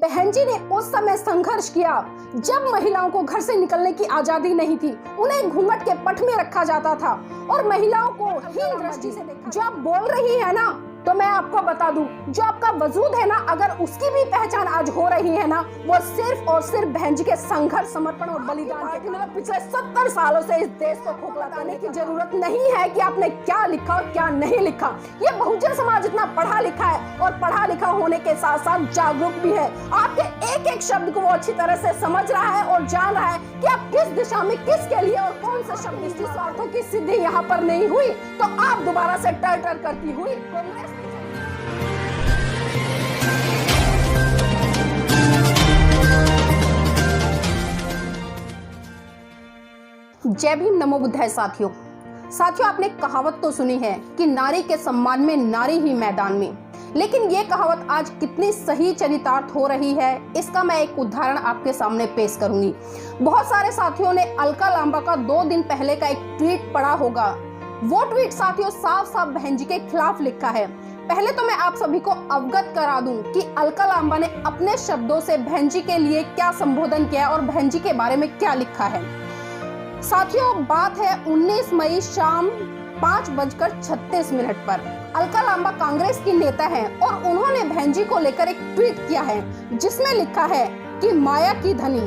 बहन जी ने उस समय संघर्ष किया जब महिलाओं को घर से निकलने की आजादी नहीं थी। उन्हें घूंघट के पट में रखा जाता था और महिलाओं को हीन दृष्टि से देखा। जो आप बोल रही है ना, तो मैं आपको बता दूं, जो आपका वजूद है ना, अगर उसकी भी पहचान आज हो रही है ना, वो सिर्फ और सिर्फ बहन जी के संघर्ष, समर्पण और बलिदान के। मतलब पिछले 70 सालों से इस देश को खोखला करने की जरूरत नहीं है कि आपने क्या लिखा और क्या नहीं लिखा। ये बहुजन समाज इतना पढ़ा लिखा है और पढ़ा लिखा होने के साथ साथ जागरूक भी है। आपके एक एक शब्द को वो अच्छी तरह से समझ रहा है और जान रहा है कि आप किस दिशा में, किसके लिए और कौन सा शब्द। इसकी स्वार्थों की सिद्धि यहाँ पर नहीं हुई तो आप दोबारा से टर करती हुई कांग्रेस। जय भीम, नमो बुद्धाय। साथियों, आपने कहावत तो सुनी है कि नारी के सम्मान में नारी ही मैदान में, लेकिन ये कहावत आज कितनी सही चरितार्थ हो रही है, इसका मैं एक उदाहरण आपके सामने पेश करूंगी। बहुत सारे साथियों ने अलका लांबा का 2 दिन पहले का एक ट्वीट पढ़ा होगा। वो ट्वीट साथियों साफ साफ बहन जी के खिलाफ लिखा है। पहले तो मैं आप सभी को अवगत करा दूं कि अलका लांबा ने अपने शब्दों से बहन जी के लिए क्या संबोधन किया और बहन जी के बारे में क्या लिखा है। साथियों, बात है 19 मई शाम 5:36 पर। अलका लांबा कांग्रेस की नेता हैं और उन्होंने बहन जी को लेकर एक ट्वीट किया है जिसमें लिखा है कि माया की धनी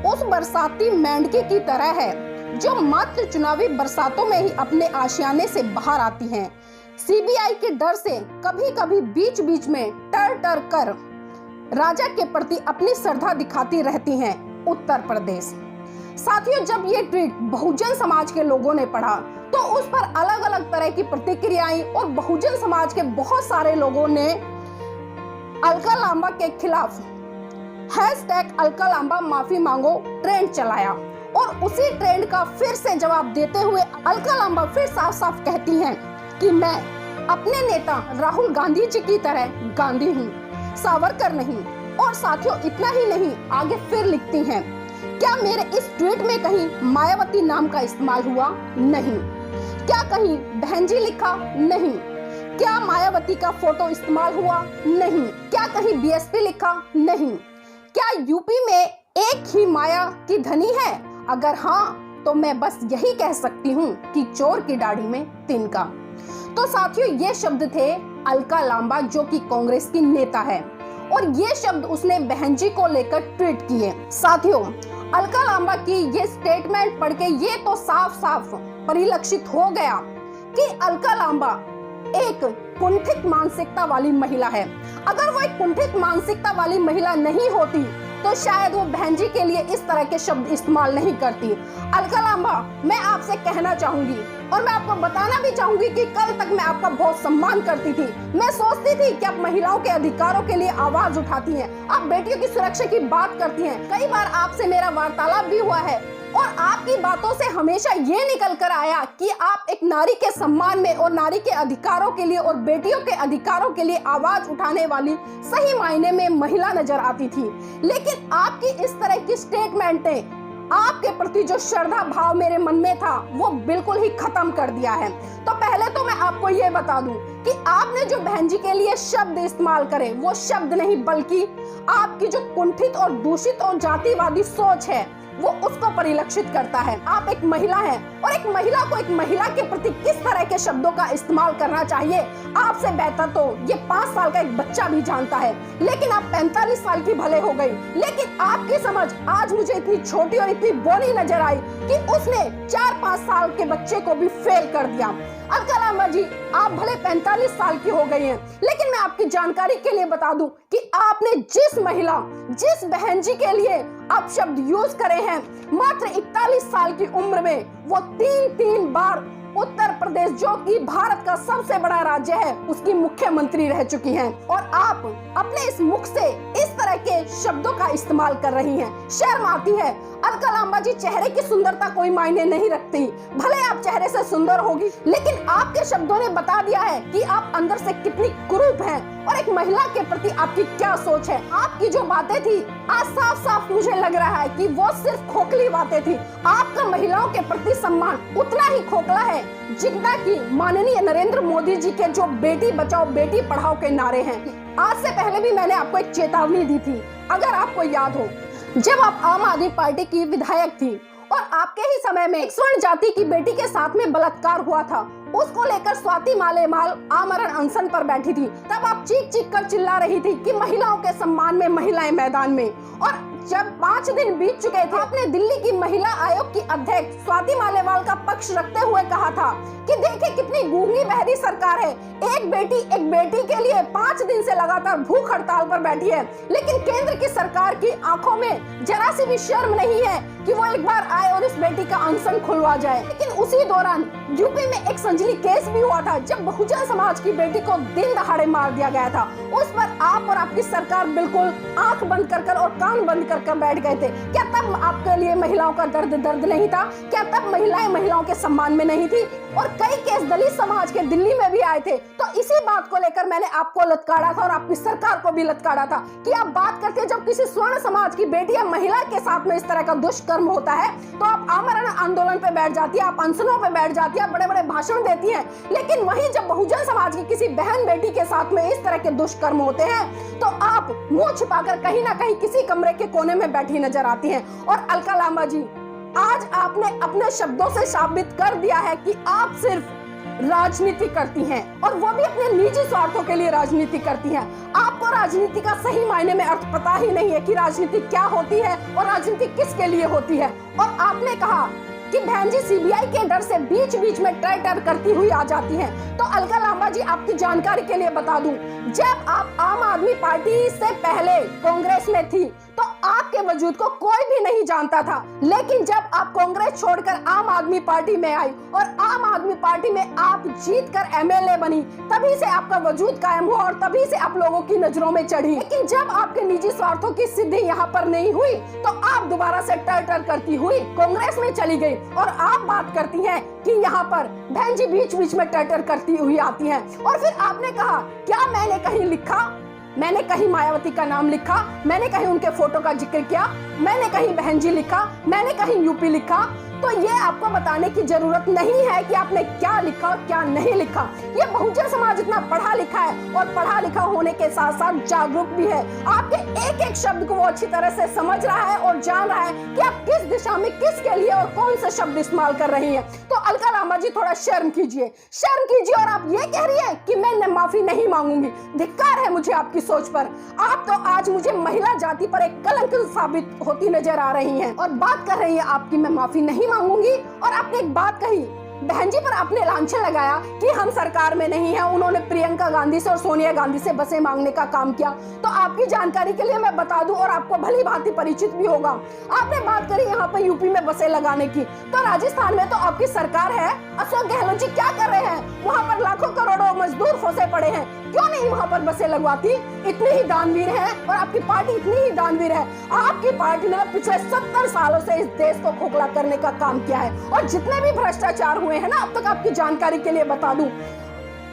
उस बरसाती मेंढके की तरह है जो मात्र चुनावी बरसातों में ही अपने आशियाने से बाहर आती हैं। सीबीआई के डर से कभी कभी बीच बीच में टर कर राजा के प्रति अपनी श्रद्धा दिखाती रहती हैं। उत्तर प्रदेश। साथियों, जब ये ट्वीट बहुजन समाज के लोगों ने पढ़ा तो उस पर अलग अलग तरह की प्रतिक्रियाएं और बहुजन समाज के बहुत सारे लोगों ने अलका लांबा के खिलाफ #अलका लांबा माफी मांगो ट्रेंड चलाया और उसी ट्रेंड का फिर से जवाब देते हुए अलका लांबा फिर साफ साफ कहती हैं कि मैं अपने नेता राहुल गांधी जी की तरह गांधी हूँ, सावरकर नहीं। और साथियों, इतना ही नहीं, आगे फिर लिखती हैं, क्या मेरे इस ट्वीट में कहीं मायावती नाम का इस्तेमाल हुआ? नहीं। क्या कहीं बहन जी लिखा? नहीं। क्या मायावती का फोटो इस्तेमाल हुआ? नहीं। क्या कहीं बीएसपी लिखा? नहीं। क्या यूपी में एक ही माया की धनी है? अगर हाँ, तो मैं बस यही कह सकती हूँ कि चोर की दाढ़ी में तिनका। तो साथियों, ये शब्द थे अलका लांबा जो कि कांग्रेस की नेता है और ये शब्द उसने बहन जी को लेकर ट्वीट किए। साथियों, अलका लांबा की ये स्टेटमेंट पढ़ के ये तो साफ साफ परिलक्षित हो गया कि अलका लांबा एक कुंठित मानसिकता वाली महिला है। अगर वो एक कुंठित मानसिकता वाली महिला नहीं होती तो शायद वो बहन जी के लिए इस तरह के शब्द इस्तेमाल नहीं करती। अलका लांबा, मैं आपसे कहना चाहूंगी और मैं आपको बताना भी चाहूंगी कि कल तक मैं आपका बहुत सम्मान करती थी। मैं सोचती थी कि आप महिलाओं के अधिकारों के लिए आवाज उठाती हैं, आप बेटियों की सुरक्षा की बात करती हैं। कई बार आपसे मेरा वार्तालाप भी हुआ है और आपकी बातों से हमेशा ये निकल कर आया कि आप एक नारी के सम्मान में और नारी के अधिकारों के लिए और बेटियों के अधिकारों के लिए आवाज उठाने वाली सही मायने में महिला नजर आती थी। लेकिन आपकी इस तरह की स्टेटमेंटें आपके प्रति जो श्रद्धा भाव मेरे मन में था वो बिल्कुल ही खत्म कर दिया है। तो पहले तो मैं आपको ये बता दूं कि आपने जो बहन जी के लिए शब्द इस्तेमाल करे वो शब्द नहीं बल्कि आपकी जो कुंठित और दूषित और जातिवादी सोच है वो उसको परिलक्षित करता है। आप एक महिला हैं और एक महिला को एक महिला के प्रति किस तरह के शब्दों का इस्तेमाल करना चाहिए आपसे बेहतर तो ये 5 साल का एक बच्चा भी जानता है। लेकिन आप 45 साल की भले हो गई, लेकिन आपकी समझ आज मुझे इतनी छोटी और इतनी बोली नजर आई कि उसने 4-5 साल के बच्चे को भी फेल कर दिया। अलका लांबा जी, आप भले 45 साल की हो गई हैं, लेकिन मैं आपकी जानकारी के लिए बता दूं कि आपने जिस महिला, जिस बहन जी के लिए आप शब्द यूज करे हैं, मात्र 41 साल की उम्र में वो 3 बार उत्तर प्रदेश जो कि भारत का सबसे बड़ा राज्य है उसकी मुख्यमंत्री रह चुकी हैं और आप अपने इस मुख से इस तरह के शब्दों का इस्तेमाल कर रही हैं। शर्म आती है। अलका लांबा जी, चेहरे की सुंदरता कोई मायने नहीं रखती, भले आप चेहरे से सुंदर होगी, लेकिन आपके शब्दों ने बता दिया है कि आप अंदर से कितनी कुरूप हैं और एक महिला के प्रति आपकी क्या सोच है। आपकी जो बातें थी आज साफ साफ मुझे लग रहा है कि वो सिर्फ खोखली बातें थी। आपका महिलाओं के प्रति सम्मान उतना ही खोखला है जितना कि माननीय नरेंद्र मोदी जी के जो बेटी बचाओ बेटी पढ़ाओ के नारे हैं। आज से पहले भी मैंने आपको एक चेतावनी दी थी अगर आपको याद हो, जब आप आम आदमी पार्टी की विधायक थी और आपके ही समय में एक स्वर्ण जाति की बेटी के साथ में बलात्कार हुआ था, उसको लेकर स्वाति मालेमाल आमरण अनशन पर बैठी थी, तब आप चीख चीख कर चिल्ला रही थी कि महिलाओं के सम्मान में महिलाएं मैदान में। और जब 5 दिन बीत चुके थे, आपने दिल्ली की महिला आयोग की अध्यक्ष स्वाति मालेवाल का पक्ष रखते हुए कहा था कि देखिए कितनी गूंगी बहरी सरकार है, एक बेटी के लिए 5 दिन से लगातार भूख हड़ताल पर बैठी है, लेकिन केंद्र की सरकार की आंखों में जरा सी भी शर्म नहीं है कि वो एक बार आए और इस बेटी का अनशन खुलवा जाए। लेकिन उसी दौरान यूपी में एक संजली केस भी हुआ था, जब बहुजन समाज की बेटी को दिन दहाड़े मार दिया गया था। उस पर आप और आपकी सरकार बिल्कुल आंख बंद कर और कान बंद कर बैठ गए थे। क्या तब आपके लिए महिलाओं का दर्द नहीं था? क्या तब महिलाओं के सम्मान में नहीं थी? और कई केस दलित समाज के दिल्ली में भी आए थे। तो इसी बात को लेकर मैंने आपको ललकारा था और आपकी सरकार को भी ललकारा था कि आप बात करते हैं, जब किसी स्वर्ण समाज की बेटी या महिला के साथ में इस तरह का दुष्कर्म होता है तो आप आमरण आंदोलन पे बैठ जाती है, आप अनशनों पे बैठ जाती है, बड़े बड़े भाषण देती हैं। लेकिन वहीं जब बहुजन समाज की किसी बहन बेटी के साथ में इस तरह के दुष्कर्म होते हैं तो आप मुंह छिपाकर कहीं ना कहीं किसी कमरे के कोने में बैठी नजर आती हैं। और अलका लांबा जी, आज आपने अपने शब्दों से साबित कर दिया है कि आप सिर्फ राजनीति करती हैं, और वो भी अपने निजी स्वार्थों के लिए राजनीति करती हैं। आपको राजनीति का सही मायने में अर्थ पता ही नहीं है कि राजनीति क्या होती है और राजनीति किसके लिए होती है। और आपने कहा कि बहन जी सीबीआई के डर से बीच बीच में टर करती हुई आ जाती हैं। तो अलका लांबा जी, आपकी जानकारी के लिए बता दूं, जब आप आम आदमी पार्टी से पहले कांग्रेस में थी तो आपके वजूद को कोई भी नहीं जानता था, लेकिन जब आप कांग्रेस छोड़कर आम आदमी पार्टी में आई और आम आदमी पार्टी में आप जीतकर एमएलए बनी, तभी से आपका वजूद कायम हुआ और तभी से आप लोगों की नजरों में चढ़ी। लेकिन जब आपके निजी स्वार्थों की सिद्धि यहाँ पर नहीं हुई तो आप दोबारा से टर करती हुई कांग्रेस में चली गई और आप बात करती हैं कि यहाँ पर बहन जी बीच बीच में टर करती हुई आती हैं। और फिर आपने कहा, क्या मैंने कहीं लिखा, मैंने कहीं मायावती का नाम लिखा, मैंने कहीं उनके फोटो का जिक्र किया, मैंने कहीं बहन जी लिखा, मैंने कहीं यूपी लिखा? तो ये आपको बताने की जरूरत नहीं है कि आपने क्या लिखा और क्या नहीं लिखा। ये बहुजन समाज इतना पढ़ा लिखा है और पढ़ा लिखा होने के साथ साथ जागरूक भी है। आपके एक एक शब्द को वो अच्छी तरह से समझ रहा है और जान रहा है कि आप किस दिशा में किसके लिए और कौन से शब्द इस्तेमाल कर रही हैं। तो अलका लांबा जी, थोड़ा शर्म कीजिए और आप ये कह रही है कि मैं माफी नहीं मांगूंगी। धिक्कार है मुझे आपकी सोच पर। आप तो आज मुझे महिला जाति पर एक कलंक साबित होती नजर आ रही हैं और बात कर रही है आपकी मैं माफी नहीं मांगूंगी। और आपने एक बात कही, बहन जी पर आपने लांछन लगाया कि हम सरकार में नहीं है, उन्होंने प्रियंका गांधी से और सोनिया गांधी से बसें मांगने का काम किया। तो आपकी जानकारी के लिए मैं बता दूं और आपको भली भांति परिचित भी होगा, आपने बात करी यहाँ पर यूपी में बसें लगाने की, तो राजस्थान में तो आपकी सरकार है, अशोक गहलोत जी क्या कर रहे हैं? वहाँ पर लाखों करोड़ों मजदूर फंसे पड़े हैं, क्यों नहीं वहाँ पर बसें लगवाती? इतनी ही दानवीर है और आपकी पार्टी इतनी ही दानवीर है। आपकी पार्टी ने पिछले 70 सालों से इस देश को खोखला करने का काम किया है और जितने भी भ्रष्टाचार हुए हैं ना अब तक, आपकी जानकारी के लिए बता दूं,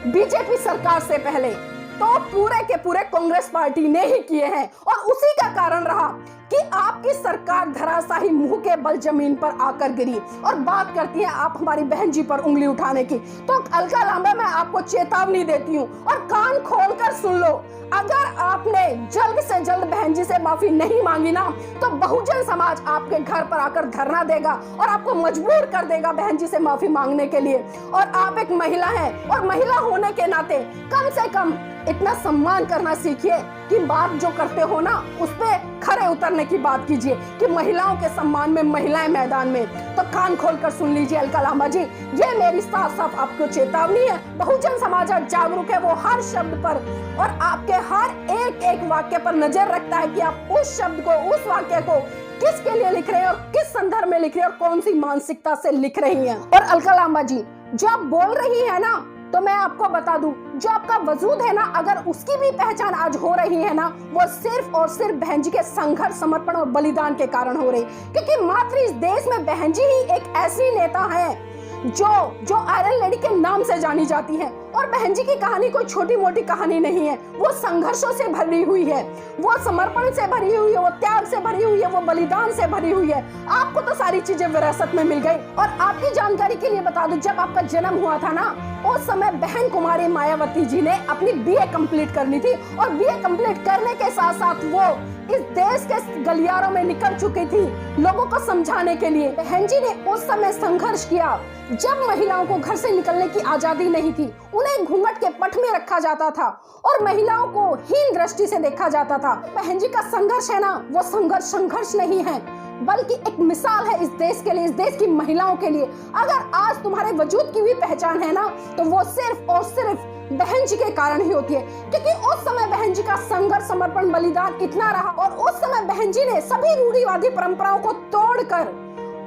बीजेपी सरकार से पहले तो पूरे के पूरे कांग्रेस पार्टी ने ही किए हैं। और उसी का कारण रहा कि आपकी सरकार धराशाही मुंह के बल जमीन पर आकर गिरी। और बात करती है आप हमारी बहन जी पर उंगली उठाने की, तो अलका लांबा मैं आपको चेतावनी देती हूँ और कान खोलकर सुन लो, अगर आपने जल्द से जल्द बहन जी से माफी नहीं मांगी ना तो बहुजन समाज आपके घर पर आकर धरना देगा और आपको मजबूर कर देगा बहन जी से माफी मांगने के लिए। और आप एक महिला हैं और महिला होने के नाते कम से कम इतना सम्मान करना सीखिए कि बात जो करते हो ना उस पे खरे उतरने की बात कीजिए कि महिलाओं के सम्मान में महिलाएं मैदान में। तो कान खोलकर सुन लीजिए अलका लांबा जी, ये मेरी साफ साफ आपको चेतावनी है। बहुजन समाज जागरूक है, वो हर शब्द पर और आपके हर एक एक वाक्य पर नजर रखता है कि आप उस शब्द को, उस वाक्य को किसके लिए लिख रहे हैं और किस संदर्भ में लिख रहे हैं और कौन सी मानसिकता से लिख रही हैं। और अलका लांबा जी, जो आप बोल रही है ना, तो मैं आपको बता दूं, जो आपका वजूद है ना, अगर उसकी भी पहचान आज हो रही है ना, वो सिर्फ और सिर्फ बहन जी के संघर्ष, समर्पण और बलिदान के कारण हो रही, क्योंकि मात्र इस देश में बहन जी ही एक ऐसी नेता है जो आयरन लेडी के नाम से जानी जाती है। और बहन जी की कहानी कोई छोटी मोटी कहानी नहीं है, वो संघर्षों से भरी हुई है, वो समर्पण से भरी हुई है, वो त्याग से भरी हुई है, वो बलिदान से भरी हुई है। आपको तो सारी चीजें विरासत में मिल गई। और आपकी जानकारी के लिए बता दूं, जब आपका जन्म हुआ था ना, उस समय बहन कुमारी मायावती जी ने अपनी बीए कंप्लीट करनी थी और बीए कंप्लीट करने के साथ साथ वो इस देश के गलियारों में निकल चुकी थी लोगों को समझाने के लिए। बहन जी ने उस समय संघर्ष किया जब महिलाओं को घर से निकलने की आजादी नहीं थी, उन्हें घूंघट के पट में रखा जाता था और महिलाओं को हीन दृष्टि से देखा जाता था। बहन जी का संघर्ष है ना, वो संघर्ष नहीं है, बल्कि एक मिसाल है इस देश के लिए, इस देश की महिलाओं के लिए। अगर आज तुम्हारे वजूद की भी पहचान है ना, तो वो सिर्फ और सिर्फ बहन जी के कारण ही होती है, क्योंकि उस समय बहन जी का संघर्ष, समर्पण, बलिदान इतना रहा और उस समय बहन जी ने सभी रूढ़िवादी परंपराओं को तोड़कर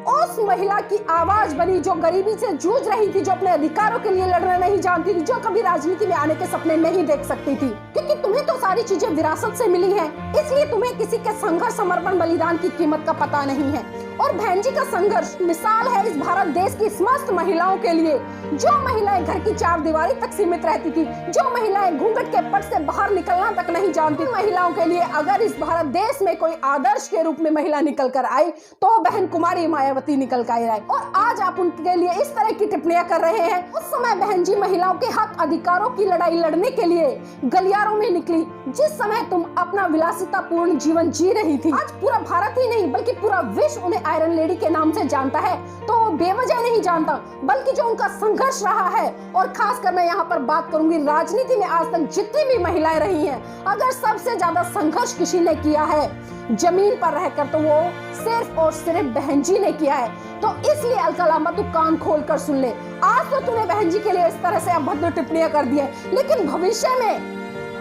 उस महिला की आवाज बनी जो गरीबी से जूझ रही थी, जो अपने अधिकारों के लिए लड़ना नहीं जानती थी, जो कभी राजनीति में आने के सपने नहीं देख सकती थी। क्योंकि तुम्हें तो सारी चीजें विरासत से मिली हैं, इसलिए तुम्हें किसी के संघर्ष, समर्पण, बलिदान की कीमत का पता नहीं है। और बहन जी का संघर्ष मिसाल है इस भारत देश की समस्त महिलाओं के लिए, जो महिलाएं घर की चार दीवारी तक सीमित रहती थी, जो महिलाएं घूंघट के पट से बाहर निकलना तक नहीं जानती। महिलाओं के लिए अगर इस भारत देश में कोई आदर्श के रूप में महिला निकल कर आई तो बहन कुमारी मायावती निकल कर आई। और आज आप उनके लिए इस तरह की टिप्पणियां कर रहे हैं। उस समय बहन जी महिलाओं के हक अधिकारों की लड़ाई लड़ने के लिए गलियारों में निकली, जिस समय तुम अपना विलासितापूर्ण जीवन जी रही थी। आज पूरा भारत ही नहीं बल्कि पूरा विश्व उन्हें आयरन लेडी के नाम से जानता है, तो वो बेवजह नहीं जानता, बल्कि जो उनका संघर्ष रहा है। और खासकर मैं यहाँ पर बात करूंगी राजनीति में आज तक जितनी भी महिलाएं रही हैं, अगर सबसे ज्यादा संघर्ष किसी ने किया है जमीन पर रहकर, तो वो सिर्फ और सिर्फ बहन जी ने किया है। तो इसलिए अलका लांबा तू कान खोल कर सुन ले। आज तो तूने बहन जी के लिए इस तरह से अभद्र टिप्पणियां कर दी है, लेकिन भविष्य में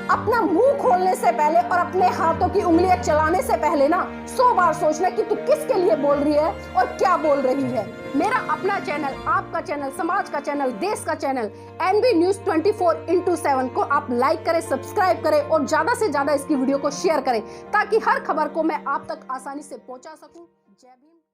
अपना मुंह खोलने से पहले और अपने हाथों की उंगलियां चलाने से पहले ना 100 बार सोचना कि तू किसके लिए बोल रही है और क्या बोल रही है। मेरा अपना चैनल, आपका चैनल, समाज का चैनल, देश का चैनल NB News 24/7 को आप लाइक करें, सब्सक्राइब करें और ज्यादा से ज्यादा इसकी वीडियो को शेयर करें, ताकि हर खबर को मैं आप तक आसानी से पहुंचा सकूं। जय भीम।